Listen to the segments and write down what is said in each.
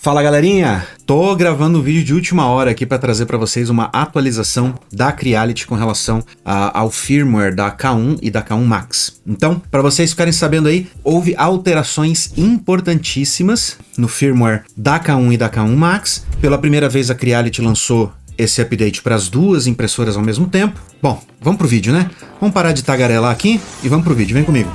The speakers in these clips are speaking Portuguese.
Fala galerinha, tô gravando um vídeo de última hora aqui para trazer para vocês uma atualização da Creality com relação ao firmware da K1 e da K1 Max. Então, para vocês ficarem sabendo aí, houve alterações importantíssimas no firmware da K1 e da K1 Max. Pela primeira vez a Creality lançou esse update para as duas impressoras ao mesmo tempo. Bom, vamos pro vídeo, né? Vamos parar de tagarelar aqui e vamos pro vídeo, vem comigo.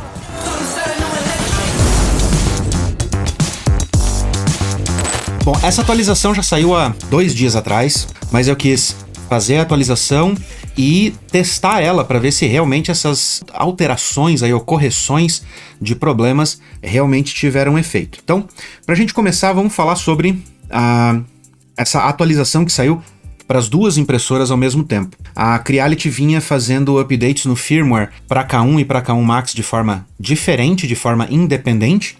Bom, essa atualização já saiu há 2 dias atrás, mas eu quis fazer a atualização e testar ela para ver se realmente essas alterações aí, ou correções de problemas realmente tiveram efeito. Então, para a gente começar, vamos falar sobre essa atualização que saiu para as duas impressoras ao mesmo tempo. A Creality vinha fazendo updates no firmware para K1 e para K1 Max de forma diferente, de forma independente,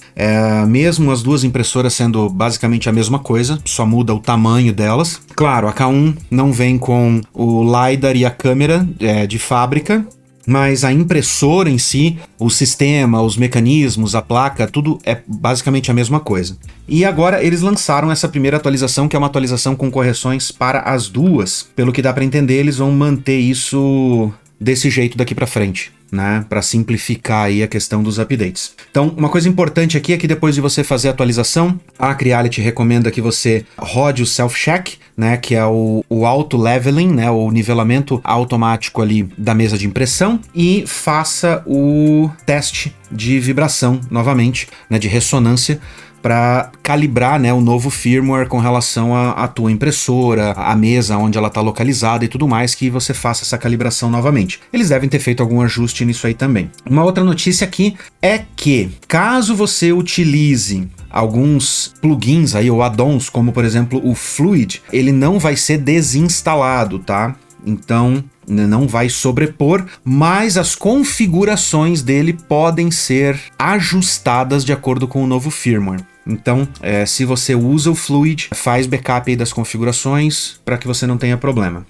mesmo as duas impressoras sendo basicamente a mesma coisa, só muda o tamanho delas. Claro, a K1 não vem com o LiDAR e a câmera de fábrica, mas a impressora em si, o sistema, os mecanismos, a placa, tudo é basicamente a mesma coisa. E agora eles lançaram essa primeira atualização, que é uma atualização com correções para as duas. Pelo que dá para entender, eles vão manter isso desse jeito daqui para frente, né, para simplificar aí a questão dos updates. Então, uma coisa importante aqui é que depois de você fazer a atualização, a Creality recomenda que você rode o self-check, né, que é o auto-leveling, né, o nivelamento automático ali da mesa de impressão, e faça o teste de vibração novamente, né, de ressonância, para calibrar, né, o novo firmware com relação à tua impressora, a mesa onde ela está localizada e tudo mais, que você faça essa calibração novamente. Eles devem ter feito algum ajuste nisso aí também. Uma outra notícia aqui é que, caso você utilize alguns plugins aí, ou add-ons, como por exemplo o Fluid, ele não vai ser desinstalado, tá? Então, não vai sobrepor, mas as configurações dele podem ser ajustadas de acordo com o novo firmware. Então, se você usa o Fluid, faz backup aí das configurações para que você não tenha problema.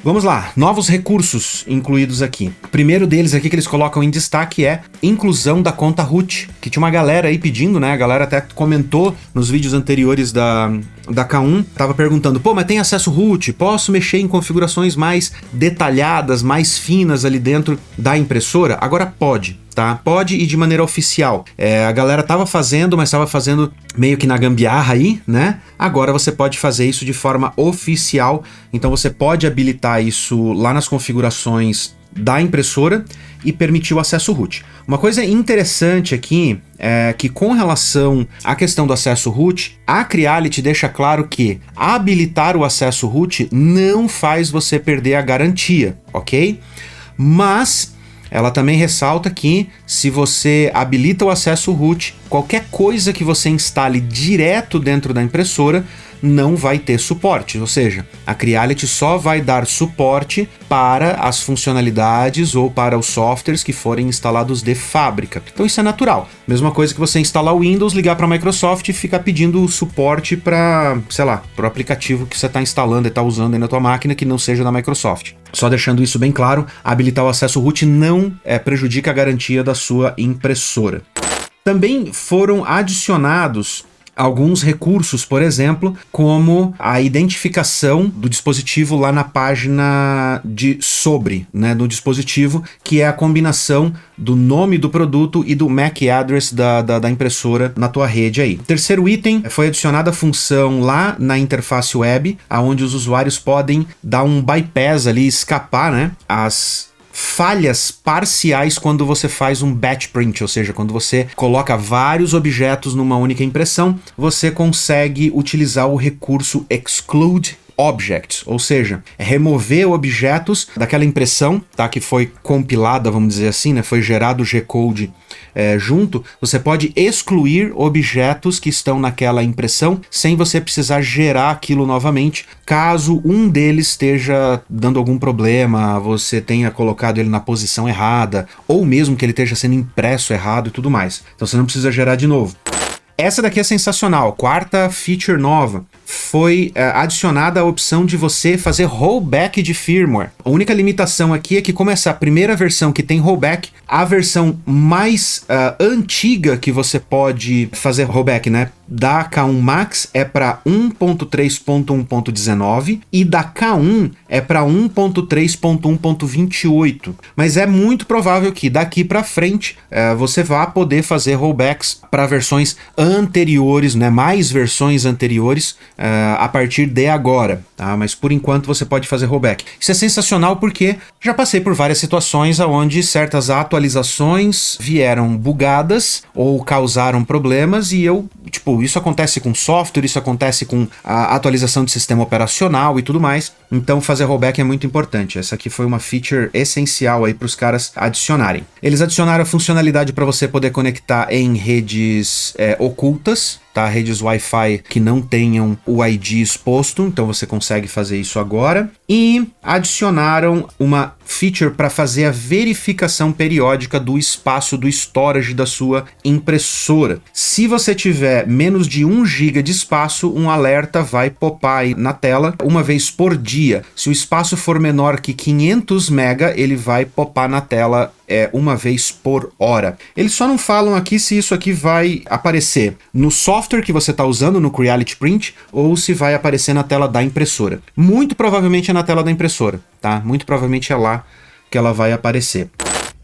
Vamos lá, novos recursos incluídos aqui. O primeiro deles aqui que eles colocam em destaque é inclusão da conta root, que tinha uma galera aí pedindo, né? A galera até comentou nos vídeos anteriores da K1, tava perguntando, pô, mas tem acesso root? Posso mexer em configurações mais detalhadas, mais finas ali dentro da impressora? Agora pode, tá? Pode e de maneira oficial. A galera tava fazendo, mas tava fazendo meio que na gambiarra aí, né? Agora você pode fazer isso de forma oficial, então você pode habilitar isso lá nas configurações da impressora e permitir o acesso root. Uma coisa interessante aqui é que, com relação à questão do acesso root, a Creality deixa claro que habilitar o acesso root não faz você perder a garantia, ok? Mas ela também ressalta que, se você habilita o acesso root, qualquer coisa que você instale direto dentro da impressora não vai ter suporte, ou seja, a Creality só vai dar suporte para as funcionalidades ou para os softwares que forem instalados de fábrica. Então isso é natural. Mesma coisa que você instalar o Windows, ligar para a Microsoft e ficar pedindo suporte para, sei lá, para o aplicativo que você está instalando e está usando aí na tua máquina que não seja da Microsoft. Só deixando isso bem claro, habilitar o acesso root não prejudica a garantia da sua impressora. Também foram adicionados alguns recursos, por exemplo, como a identificação do dispositivo lá na página de sobre, né, do dispositivo, que é a combinação do nome do produto e do MAC address da impressora na tua rede aí. Terceiro item, foi adicionada a função lá na interface web, onde os usuários podem dar um bypass ali, escapar, né, as falhas parciais quando você faz um batch print, ou seja, quando você coloca vários objetos numa única impressão, você consegue utilizar o recurso exclude objects, ou seja, remover objetos daquela impressão, tá, que foi compilada, vamos dizer assim, né, foi gerado o G-code junto. Você pode excluir objetos que estão naquela impressão sem você precisar gerar aquilo novamente, caso um deles esteja dando algum problema, você tenha colocado ele na posição errada, ou mesmo que ele esteja sendo impresso errado e tudo mais. Então você não precisa gerar de novo. Essa daqui é sensacional, quarta feature nova. foi adicionada a opção de você fazer rollback de firmware. A única limitação aqui é que, como essa é a primeira versão que tem rollback, a versão mais antiga que você pode fazer rollback, né, da K1 Max é para 1.3.1.19 e da K1 é para 1.3.1.28. Mas é muito provável que daqui para frente você vá poder fazer rollbacks para versões anteriores, né, mais versões anteriores a partir de agora, tá? Mas por enquanto você pode fazer rollback. Isso é sensacional porque já passei por várias situações onde certas atualizações vieram bugadas ou causaram problemas e isso acontece com software, isso acontece com a atualização de sistema operacional e tudo mais. Então fazer rollback é muito importante. Essa aqui foi uma feature essencial aí para os caras adicionarem. Eles adicionaram a funcionalidade para você poder conectar em redes ocultas, tá? Redes Wi-Fi que não tenham o ID exposto, então você consegue fazer isso agora. E adicionaram uma feature para fazer a verificação periódica do espaço do storage da sua impressora. Se você tiver menos de 1 GB de espaço, um alerta vai popar aí na tela uma vez por dia. Se o espaço for menor que 500 MB, ele vai popar na tela uma vez por hora. Eles só não falam aqui se isso aqui vai aparecer no software que você está usando, no Creality Print, ou se vai aparecer na tela da impressora. Muito provavelmente é na tela da impressora, tá? Muito provavelmente é lá que ela vai aparecer.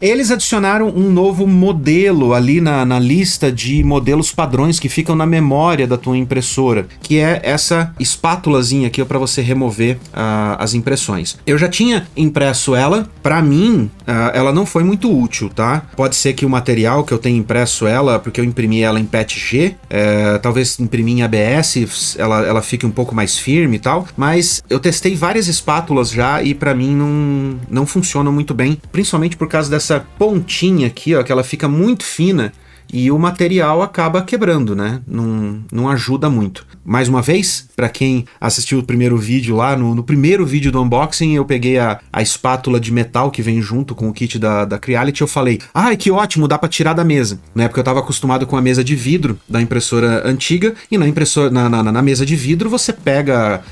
Eles adicionaram um novo modelo ali na lista de modelos padrões que ficam na memória da tua impressora, que é essa espátulazinha aqui para você remover as impressões. Eu já tinha impresso ela, para mim ela não foi muito útil, tá? Pode ser que o material que eu tenha impresso ela, porque eu imprimi ela em PETG, talvez imprimir em ABS, ela fique um pouco mais firme e tal, mas eu testei várias espátulas já e para mim não funcionam muito bem, principalmente por causa dessa pontinha aqui, ó, que ela fica muito fina e o material acaba quebrando, né? Não ajuda muito. Mais uma vez, para quem assistiu o primeiro vídeo lá, no primeiro vídeo do unboxing, eu peguei a espátula de metal que vem junto com o kit da Creality, eu falei, ai, que ótimo, dá para tirar da mesa, né? Porque eu estava acostumado com a mesa de vidro da impressora antiga, e na mesa de vidro você pega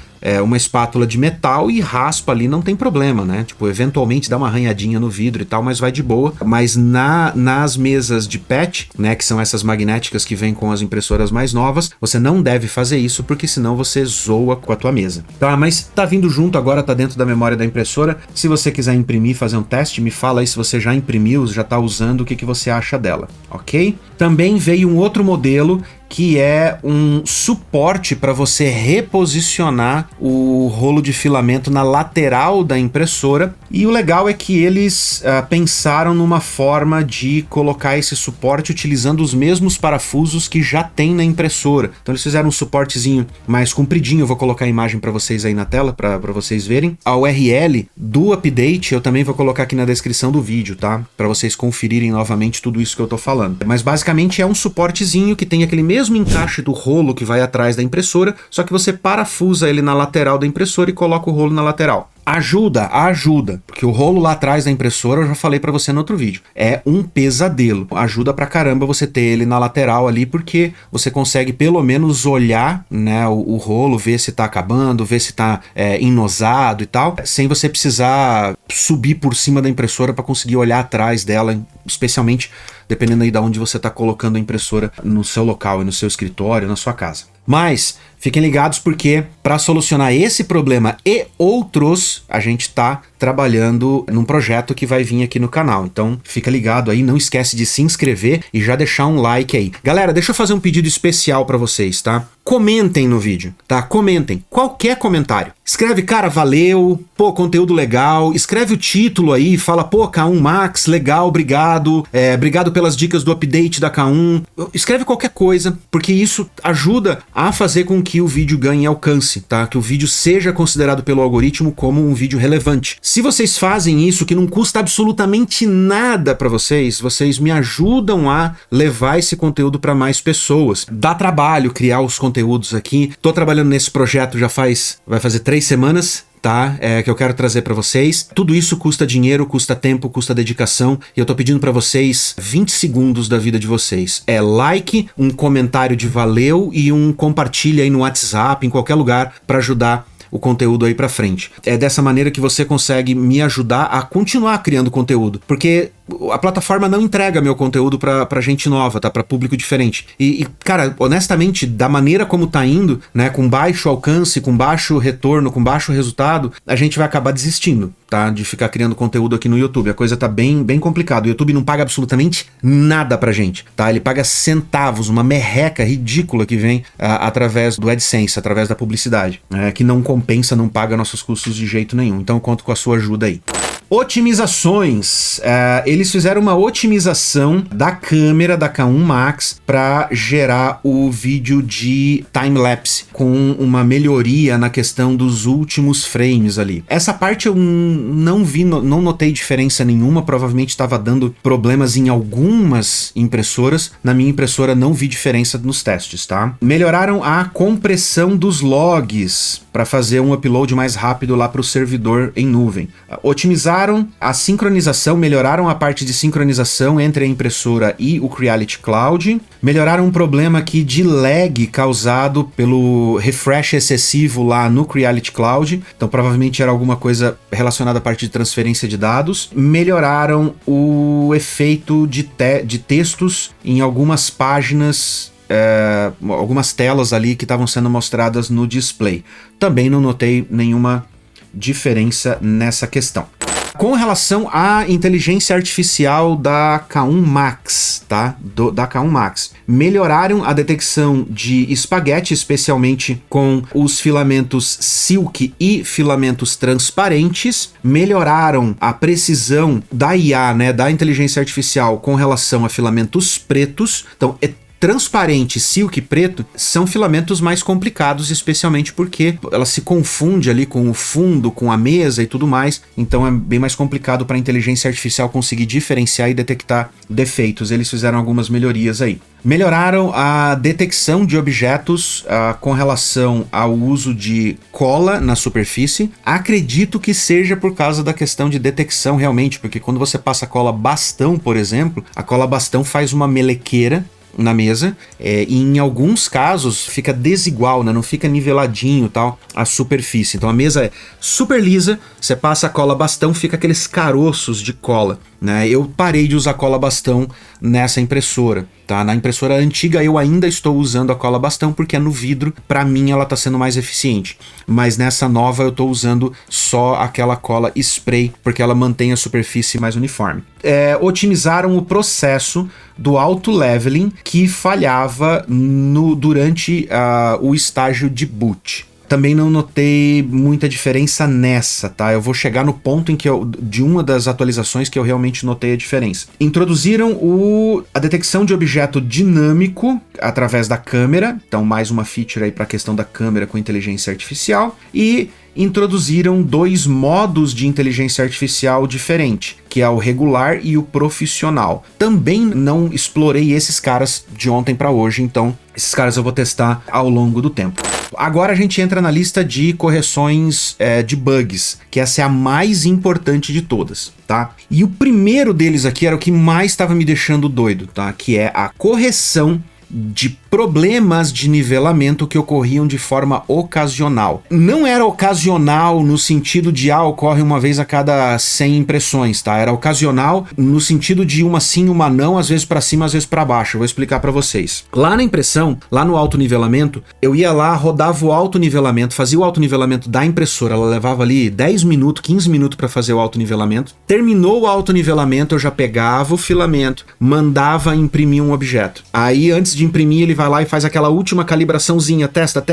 uma espátula de metal e raspa ali, não tem problema, né? Tipo, eventualmente dá uma arranhadinha no vidro e tal, mas vai de boa. Mas nas mesas de PET, né, que são essas magnéticas que vêm com as impressoras mais novas, você não deve fazer isso, porque senão você zoa com a tua mesa. Tá, mas tá vindo junto agora, tá dentro da memória da impressora. Se você quiser imprimir, fazer um teste, me fala aí se você já imprimiu, já tá usando, o que você acha dela, ok? Também veio um outro modelo que é um suporte para você reposicionar o rolo de filamento na lateral da impressora. E o legal é que eles pensaram numa forma de colocar esse suporte utilizando os mesmos parafusos que já tem na impressora. Então eles fizeram um suportezinho mais compridinho, eu vou colocar a imagem para vocês aí na tela, para vocês verem. A URL do update eu também vou colocar aqui na descrição do vídeo, tá? Para vocês conferirem novamente tudo isso que eu tô falando. Mas basicamente é um suportezinho que tem aquele mesmo encaixe do rolo que vai atrás da impressora, só que você parafusa ele na lateral da impressora e coloca o rolo na lateral. Ajuda, porque o rolo lá atrás da impressora, eu já falei pra você no outro vídeo, é um pesadelo. Ajuda pra caramba você ter ele na lateral ali, porque você consegue pelo menos olhar, né, o rolo, ver se tá acabando, ver se tá enosado e tal, sem você precisar subir por cima da impressora para conseguir olhar atrás dela, especialmente dependendo aí de onde você tá colocando a impressora no seu local, no seu escritório, na sua casa. Mas fiquem ligados porque para solucionar esse problema e outros, a gente tá trabalhando num projeto que vai vir aqui no canal. Então fica ligado aí, não esquece de se inscrever e já deixar um like aí. Galera, deixa eu fazer um pedido especial para vocês, tá? Comentem no vídeo, tá? Comentem, qualquer comentário. Escreve, cara, valeu, pô, conteúdo legal, escreve o título aí, fala, pô, K1 Max, legal, obrigado, obrigado pelas dicas do update da K1. Escreve qualquer coisa, porque isso ajuda a fazer com que o vídeo ganhe alcance, tá? Que o vídeo seja considerado pelo algoritmo como um vídeo relevante. Se vocês fazem isso, que não custa absolutamente nada para vocês, vocês me ajudam a levar esse conteúdo para mais pessoas. Dá trabalho criar os conteúdos aqui. Tô trabalhando nesse projeto vai fazer 3 semanas. Tá? Que eu quero trazer para vocês. Tudo isso custa dinheiro, custa tempo, custa dedicação, e eu tô pedindo para vocês 20 segundos da vida de vocês. Like, um comentário de valeu e um compartilha aí no WhatsApp, em qualquer lugar, para ajudar o conteúdo aí pra frente. É dessa maneira que você consegue me ajudar a continuar criando conteúdo, porque a plataforma não entrega meu conteúdo pra gente nova, tá? Pra público diferente. E, cara, honestamente, da maneira como tá indo, né, com baixo alcance, com baixo retorno, com baixo resultado, a gente vai acabar desistindo, tá? De ficar criando conteúdo aqui no YouTube. A coisa tá bem complicada. O YouTube não paga absolutamente nada pra gente, tá? Ele paga centavos, uma merreca ridícula que vem através do AdSense, através da publicidade, que não compensa, não paga nossos custos de jeito nenhum. Então eu conto com a sua ajuda aí. Otimizações. Eles fizeram uma otimização da câmera da K1 Max para gerar o vídeo de time-lapse, com uma melhoria na questão dos últimos frames ali. Essa parte eu não vi, não notei diferença nenhuma, provavelmente estava dando problemas em algumas impressoras. Na minha impressora não vi diferença nos testes, tá? Melhoraram a compressão dos logs para fazer um upload mais rápido lá para o servidor em nuvem. Otimizaram a sincronização, melhoraram a parte de sincronização entre a impressora e o Creality Cloud. Melhoraram um problema aqui de lag causado pelo refresh excessivo lá no Creality Cloud. Então provavelmente era alguma coisa relacionada à parte de transferência de dados. Melhoraram o efeito de textos em algumas páginas, algumas telas ali que estavam sendo mostradas no display. Também não notei nenhuma diferença nessa questão. Com relação à inteligência artificial da K1 Max, tá? Da K1 Max. Melhoraram a detecção de espaguete, especialmente com os filamentos silk e filamentos transparentes. Melhoraram a precisão da IA, né? Da inteligência artificial com relação a filamentos pretos. Então, transparente, silk e preto são filamentos mais complicados, especialmente porque ela se confunde ali com o fundo, com a mesa e tudo mais, então é bem mais complicado para a inteligência artificial conseguir diferenciar e detectar defeitos. Eles fizeram algumas melhorias aí. Melhoraram a detecção de objetos com relação ao uso de cola na superfície. Acredito que seja por causa da questão de detecção realmente, porque quando você passa cola bastão, por exemplo, a cola bastão faz uma melequeira na mesa, e em alguns casos fica desigual, né? Não fica niveladinho tal a superfície. Então a mesa é super lisa, você passa a cola bastão, fica aqueles caroços de cola, né? Eu parei de usar cola bastão nessa impressora, tá? Na impressora antiga eu ainda estou usando a cola bastão porque é no vidro, para mim ela tá sendo mais eficiente, mas nessa nova eu tô usando só aquela cola spray porque ela mantém a superfície mais uniforme. Otimizaram o processo do auto-leveling que falhava durante o estágio de boot. Também não notei muita diferença nessa, tá? Eu vou chegar no ponto em que de uma das atualizações que eu realmente notei a diferença. Introduziram a detecção de objeto dinâmico através da câmera, então mais uma feature aí para a questão da câmera com inteligência artificial, e introduziram 2 modos de inteligência artificial diferente, que é o regular e o profissional. Também não explorei esses caras de ontem para hoje, então esses caras eu vou testar ao longo do tempo. Agora a gente entra na lista de correções de bugs, que essa é a mais importante de todas, tá? E o primeiro deles aqui era o que mais estava me deixando doido, tá? Que é a correção de problemas de nivelamento que ocorriam de forma ocasional. Não era ocasional no sentido de ocorre uma vez a cada 100 impressões, tá? Era ocasional no sentido de uma sim, uma não, às vezes para cima, às vezes para baixo. Eu vou explicar para vocês. Lá na impressão, lá no autonivelamento, eu ia lá, rodava o autonivelamento, fazia o autonivelamento da impressora, ela levava ali 10 minutos, 15 minutos para fazer o autonivelamento. Terminou o autonivelamento, eu já pegava o filamento, mandava imprimir um objeto. Aí, antes de imprimir, ele vai lá e faz aquela última calibraçãozinha, testa,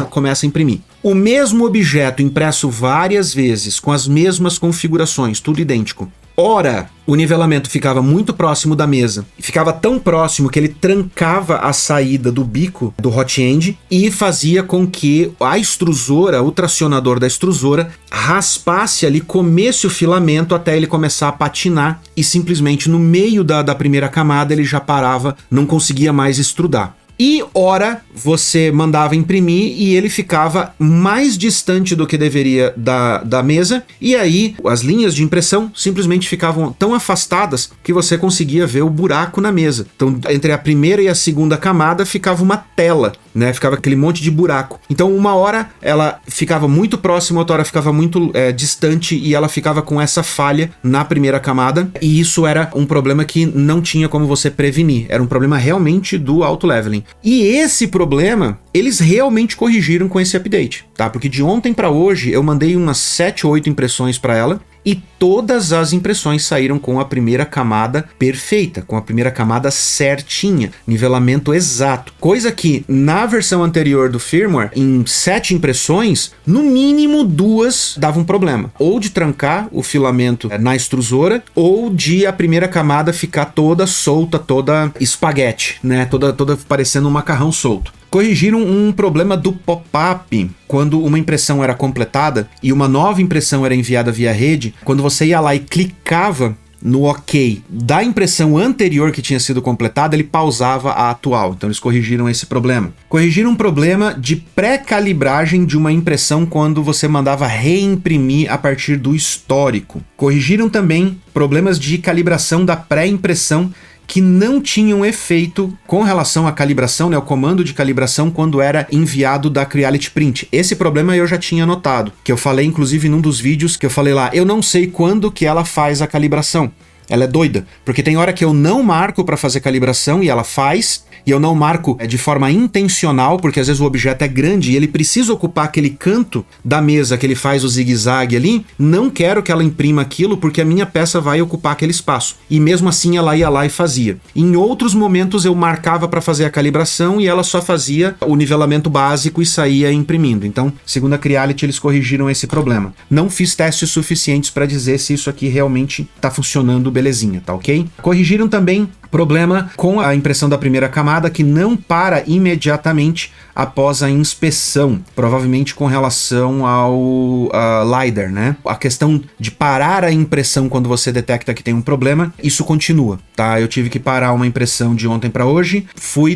começa a imprimir. O mesmo objeto impresso várias vezes, com as mesmas configurações, tudo idêntico. ora o nivelamento ficava muito próximo da mesa, ficava tão próximo que ele trancava a saída do bico do hot end e fazia com que a extrusora, o tracionador da extrusora, raspasse ali, comesse o filamento até ele começar a patinar e simplesmente no meio da primeira camada ele já parava, não conseguia mais extrudar. E ora você mandava imprimir e ele ficava mais distante do que deveria da mesa, e aí as linhas de impressão simplesmente ficavam tão afastadas que você conseguia ver o buraco na mesa. Então entre a primeira e a segunda camada ficava uma tela, né? Ficava aquele monte de buraco. Então uma hora ela ficava muito próxima, outra hora ficava muito distante, e ela ficava com essa falha na primeira camada, e isso era um problema que não tinha como você prevenir, era um problema realmente do auto-leveling. E esse problema, eles realmente corrigiram com esse update, tá? Porque de ontem para hoje eu mandei umas 7 ou 8 impressões para ela, e todas as impressões saíram com a primeira camada perfeita, com a primeira camada certinha, nivelamento exato. Coisa que na versão anterior do firmware, em 7 impressões, no mínimo 2 davam problema. Ou de trancar o filamento na extrusora, ou de a primeira camada ficar toda solta, toda espaguete, né? Toda parecendo um macarrão solto. Corrigiram um problema do pop-up quando uma impressão era completada e uma nova impressão era enviada via rede. Quando você ia lá e clicava no OK da impressão anterior que tinha sido completada, ele pausava a atual. Então eles corrigiram esse problema. Corrigiram um problema de pré-calibragem de uma impressão quando você mandava reimprimir a partir do histórico. Corrigiram também problemas de calibração da pré-impressão que não tinham efeito com relação à calibração, né, o comando de calibração quando era enviado da Creality Print. Esse problema eu já tinha notado, que eu falei inclusive num dos vídeos que eu falei lá, eu não sei quando que ela faz a calibração. Ela é doida, porque tem hora que eu não marco para fazer calibração e ela faz, e eu não marco de forma intencional, porque às vezes o objeto é grande e ele precisa ocupar aquele canto da mesa que ele faz o zigue-zague ali. Não quero que ela imprima aquilo porque a minha peça vai ocupar aquele espaço. E mesmo assim ela ia lá e fazia. Em outros momentos eu marcava para fazer a calibração e ela só fazia o nivelamento básico e saía imprimindo. Então, segundo a Creality, eles corrigiram esse problema. Não fiz testes suficientes para dizer se isso aqui realmente está funcionando belezinha, tá ok? Corrigiram também problema com a impressão da primeira camada que não para imediatamente após a inspeção, provavelmente com relação ao LiDAR, né? A questão de parar a impressão quando você detecta que tem um problema, isso continua, tá? Eu tive que parar uma impressão de ontem para hoje,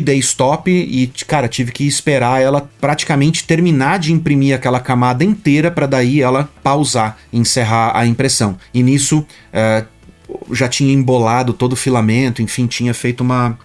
dei stop e, cara, tive que esperar ela praticamente terminar de imprimir aquela camada inteira para daí ela pausar, encerrar a impressão. E nisso, já tinha embolado todo o filamento, enfim, tinha feito uma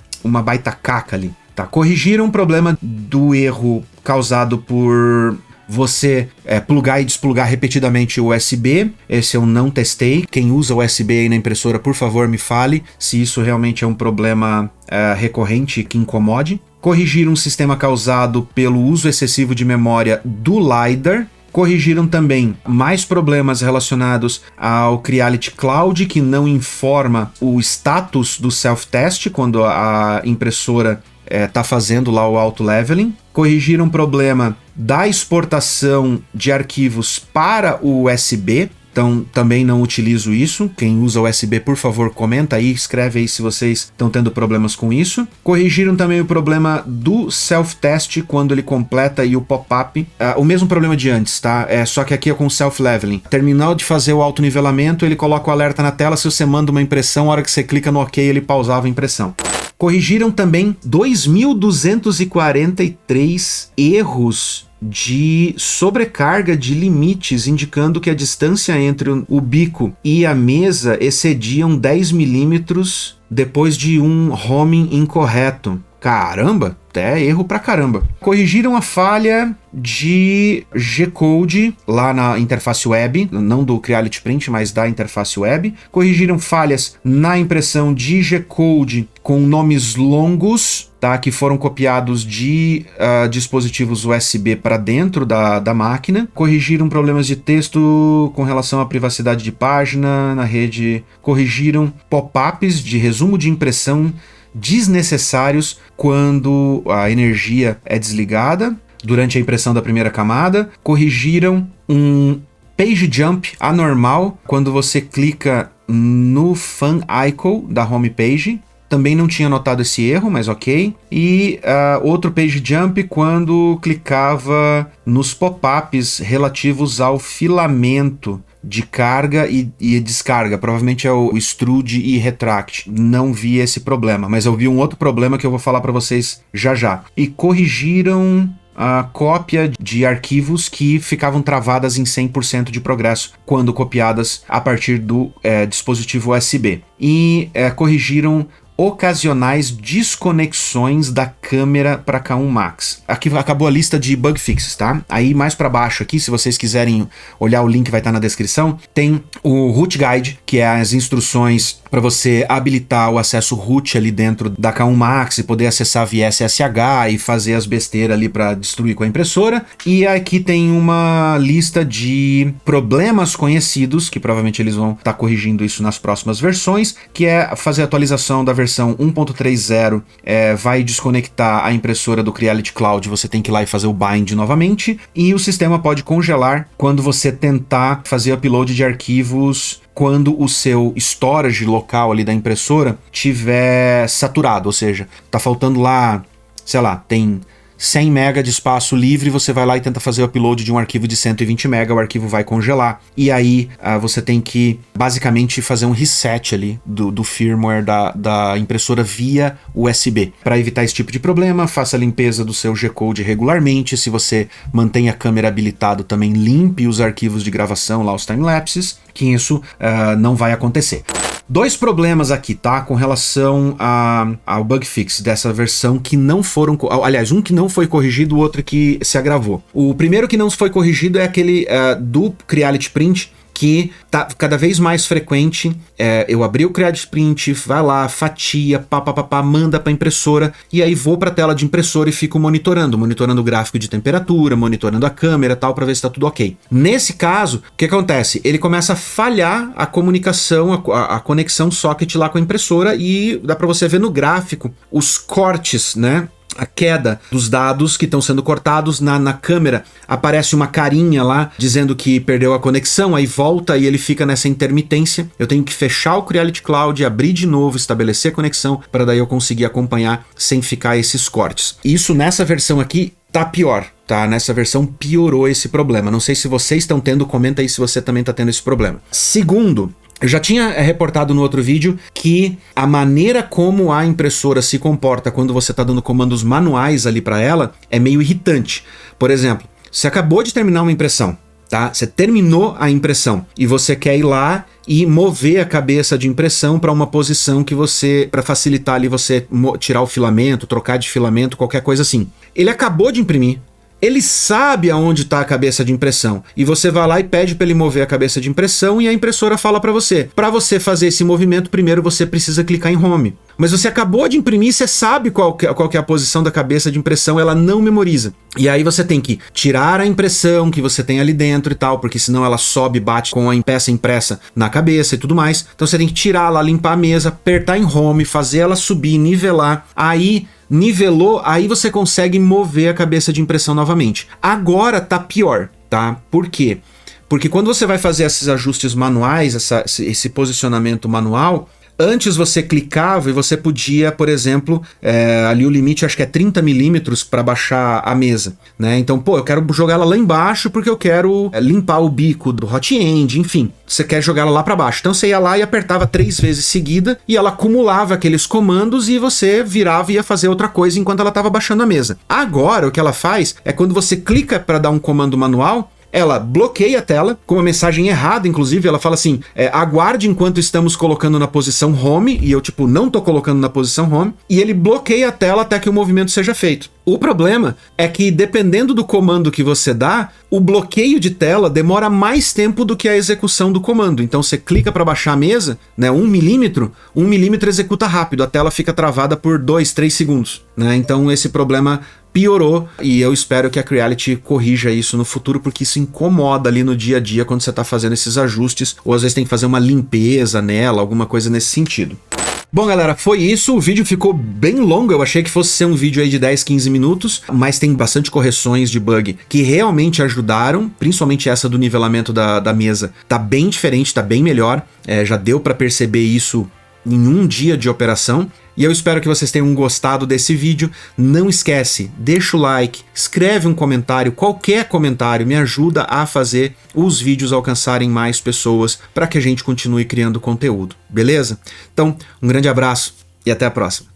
baita caca ali. Tá, corrigiram o problema do erro causado por você plugar e desplugar repetidamente o USB. Esse eu não testei. Quem usa USB aí na impressora, por favor, me fale se isso realmente é um problema recorrente que incomode. Corrigiram um sistema causado pelo uso excessivo de memória do LiDAR. Corrigiram também mais problemas relacionados ao Creality Cloud, que não informa o status do self-test quando a impressora está fazendo lá o auto-leveling. Corrigiram um problema da exportação de arquivos para o USB. Então, também não utilizo isso. Quem usa USB, por favor, comenta aí, escreve aí se vocês estão tendo problemas com isso. Corrigiram também o problema do self-test quando ele completa e o pop-up. O mesmo problema de antes, tá? Só que aqui é com self-leveling. Terminou de fazer o auto-nivelamento, ele coloca o alerta na tela. Se você manda uma impressão, a hora que você clica no OK, ele pausava a impressão. Corrigiram também 2.243 erros de sobrecarga de limites, indicando que a distância entre o bico e a mesa excediam 10 milímetros depois de um homing incorreto. Caramba, até erro pra caramba. Corrigiram a falha de G-Code lá na interface web, não do Creality Print, mas da interface web. Corrigiram falhas na impressão de G-Code com nomes longos, tá, que foram copiados de dispositivos USB para dentro da máquina. Corrigiram problemas de texto com relação à privacidade de página na rede. Corrigiram pop-ups de resumo de impressão desnecessários quando a energia é desligada durante a impressão da primeira camada. Corrigiram um page jump anormal quando você clica no fan icon da homepage. Também não tinha notado esse erro, mas ok. E outro page jump quando clicava nos pop-ups relativos ao filamento de carga e descarga. Provavelmente é o extrude e retract. Não vi esse problema, mas eu vi um outro problema que eu vou falar para vocês já já. E corrigiram a cópia de arquivos que ficavam travadas em 100% de progresso quando copiadas a partir do dispositivo USB. E corrigiram ocasionais desconexões da câmera para K1 Max. Aqui acabou a lista de bug fixes, tá? Aí mais para baixo aqui, se vocês quiserem olhar, o link vai estar na descrição, tem o root guide, que é as instruções para você habilitar o acesso root ali dentro da K1 Max e poder acessar via SSH e fazer as besteiras ali para destruir com a impressora. E aqui tem uma lista de problemas conhecidos, que provavelmente eles vão estar corrigindo isso nas próximas versões, que é fazer a atualização da versão 1.30, vai desconectar a impressora do Creality Cloud, você tem que ir lá e fazer o bind novamente, e o sistema pode congelar quando você tentar fazer upload de arquivos quando o seu storage local ali da impressora tiver saturado, ou seja, tá faltando lá, sei lá, tem 100 MB de espaço livre, você vai lá e tenta fazer o upload de um arquivo de 120 MB, o arquivo vai congelar, e aí você tem que basicamente fazer um reset ali do firmware da impressora via USB. Para evitar esse tipo de problema, faça a limpeza do seu G-Code regularmente. Se você mantém a câmera habilitado, também limpe os arquivos de gravação, lá os timelapses, que isso não vai acontecer. Dois problemas aqui, tá? Com relação ao bug fix dessa versão que não foram... Aliás, um que não foi corrigido, o outro que se agravou. O primeiro que não foi corrigido é aquele do Creality Print, que tá cada vez mais frequente. Eu abri o Creality Print, vai lá, fatia, manda para impressora, e aí vou para a tela de impressora e fico monitorando o gráfico de temperatura, monitorando a câmera, tal, para ver se está tudo ok. Nesse caso, o que acontece? Ele começa a falhar a comunicação, a conexão socket lá com a impressora, e dá para você ver no gráfico os cortes, né? A queda dos dados que estão sendo cortados na câmera. Aparece uma carinha lá dizendo que perdeu a conexão, aí volta e ele fica nessa intermitência. Eu tenho que fechar o Creality Cloud, abrir de novo, estabelecer a conexão, para daí eu conseguir acompanhar sem ficar esses cortes. Isso nessa versão aqui tá pior, tá? Nessa versão piorou esse problema. Não sei se vocês estão tendo, comenta aí se você também tá tendo esse problema. Segundo, eu já tinha reportado no outro vídeo que a maneira como a impressora se comporta quando você está dando comandos manuais ali para ela é meio irritante. Por exemplo, você acabou de terminar uma impressão, tá? Você terminou a impressão e você quer ir lá e mover a cabeça de impressão para uma posição que para facilitar ali você tirar o filamento, trocar de filamento, qualquer coisa assim. Ele acabou de imprimir. Ele sabe aonde está a cabeça de impressão, e você vai lá e pede para ele mover a cabeça de impressão, e a impressora fala para você fazer esse movimento, primeiro você precisa clicar em Home. Mas você acabou de imprimir, você sabe qual que é a posição da cabeça de impressão, ela não memoriza. E aí você tem que tirar a impressão que você tem ali dentro e tal, porque senão ela sobe e bate com a peça impressa na cabeça e tudo mais. Então você tem que tirar lá, limpar a mesa, apertar em Home, fazer ela subir, nivelar, aí... Nivelou, aí você consegue mover a cabeça de impressão novamente. Agora tá pior, tá? Por quê? Porque quando você vai fazer esses ajustes manuais, esse posicionamento manual, antes você clicava e você podia, por exemplo, ali o limite acho que é 30 milímetros para baixar a mesa, né? Então, eu quero jogar ela lá embaixo porque eu quero limpar o bico do hot end, enfim. Você quer jogar ela lá para baixo. Então você ia lá e apertava 3 vezes seguida e ela acumulava aqueles comandos e você virava e ia fazer outra coisa enquanto ela estava baixando a mesa. Agora, o que ela faz é quando você clica para dar um comando manual, ela bloqueia a tela, com uma mensagem errada, inclusive, ela fala assim, aguarde enquanto estamos colocando na posição home, e eu não tô colocando na posição home, e ele bloqueia a tela até que o movimento seja feito. O problema é que, dependendo do comando que você dá, o bloqueio de tela demora mais tempo do que a execução do comando. Então você clica para baixar a mesa, né, 1 milímetro executa rápido, a tela fica travada por 2, 3 segundos, né? Então esse problema piorou, e eu espero que a Creality corrija isso no futuro, porque isso incomoda ali no dia a dia quando você está fazendo esses ajustes, ou às vezes tem que fazer uma limpeza nela, alguma coisa nesse sentido. Bom, galera, foi isso. O vídeo ficou bem longo. Eu achei que fosse ser um vídeo aí de 10, 15 minutos, mas tem bastante correções de bug que realmente ajudaram, principalmente essa do nivelamento da mesa. Tá bem diferente, tá bem melhor. Já deu pra perceber isso em um dia de operação. E eu espero que vocês tenham gostado desse vídeo. Não esquece, deixa o like, escreve um comentário, qualquer comentário me ajuda a fazer os vídeos alcançarem mais pessoas para que a gente continue criando conteúdo, beleza? Então, um grande abraço e até a próxima.